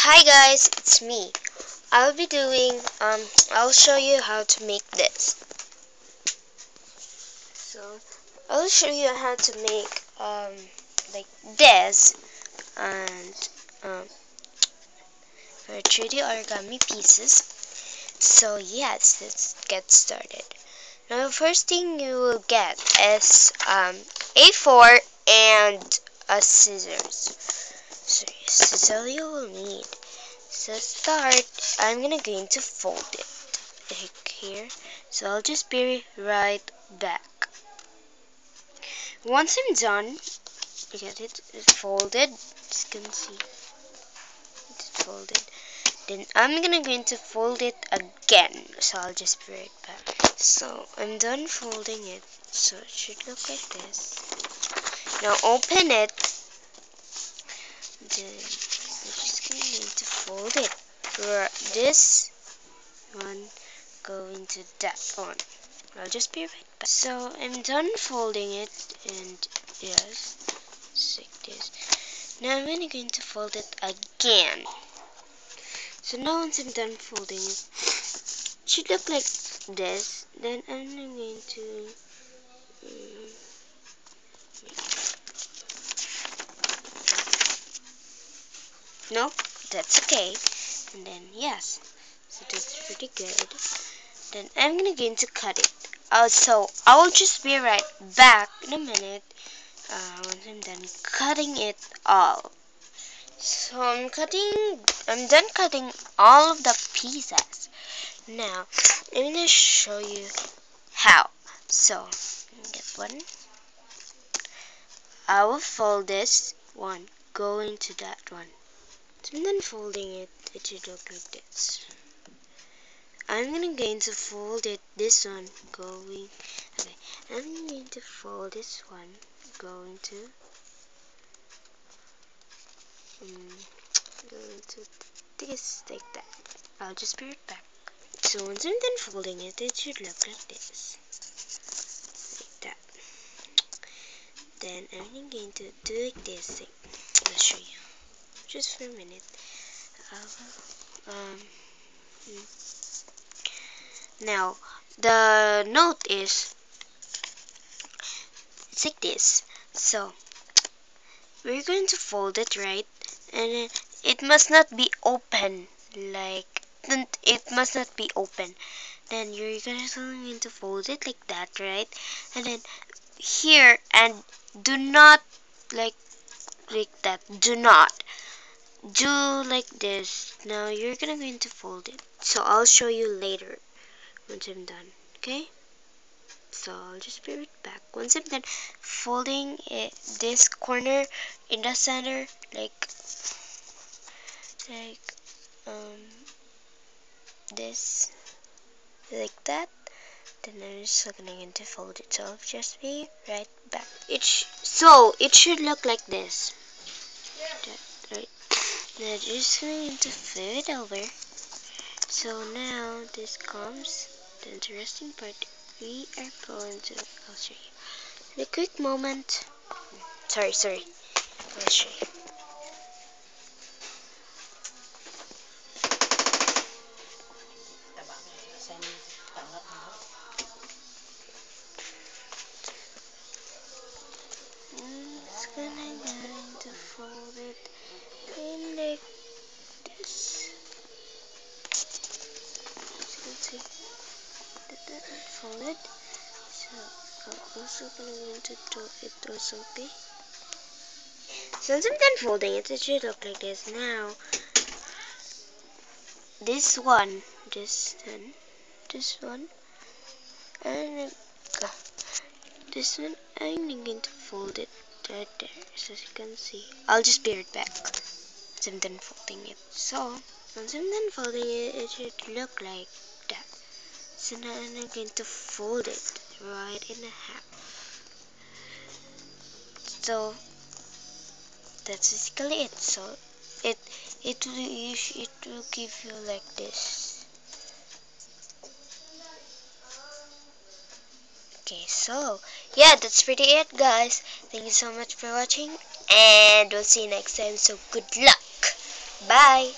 Hi guys, it's me. I'll show you how to make this. So, I'll show you how to make like this and for 3D origami pieces. So yes, let's get started. Now the first thing you will get is A4 and a scissors. So this is all you will need. So start, I'm going to fold it like here. So I'll just be right back. Once I'm done, get it folded. As you can see, it's folded. Then I'm going to fold it again. So I'll just be right back. So I'm done folding it. So it should look like this. Now open it. Then I'm just going to fold it. This one go into that one. I'll just be right back. So I'm done folding it, and yes, just like this. Now I'm going to fold it again. So now once I'm done folding it, it should look like this. Then I'm going to nope, that's okay. And then yes, so that's pretty good. Then I'm going to cut it. So I will just be right back in a minute once I'm done cutting it all. So I'm done cutting all of the pieces. Now I'm gonna show you how. So get one. I will fold this one, go into that one. So I'm done folding it. It should look like this. I'm going to fold it, this one going, okay, I'm going to fold this one, going to this like that. I'll just be right back. So once I'm done folding it, it should look like this, like that. Then I'm going to do like this thing. I'll show you, just for a minute. Now the note is it's like this. So we're going to fold it, right? And then it must not be open, like it must not be open. Then you're going to fold it like that, right? And then here, and do not like that. Do not do like this. Now you're going to fold it. So I'll show you later once I'm done. Okay? So I'll just be right back. Once I'm done folding it, this corner in the center, like this, like that, then I'm just going to fold it. So I'll just be right back. It should look like this. Right. Now just going to flip it over. So now this comes the interesting part. We are going to, I'll show you. In a quick moment. Sorry. I'll show you. It's going to fold it in like this. As you can see, that folded. So I'm also going to do it also, okay? Since I'm done folding it, it should look like this. Now, this one, and this one, I'm going to fold it right there, so as you can see. I'll just be right back once I'm done folding it. So, once I'm done folding it, it should look like that. So now I'm going to fold it right in half. So that's basically it. So it will give you like this. Okay, so yeah, that's pretty it, guys. Thank you so much for watching, and we'll see you next time. So good luck. Bye.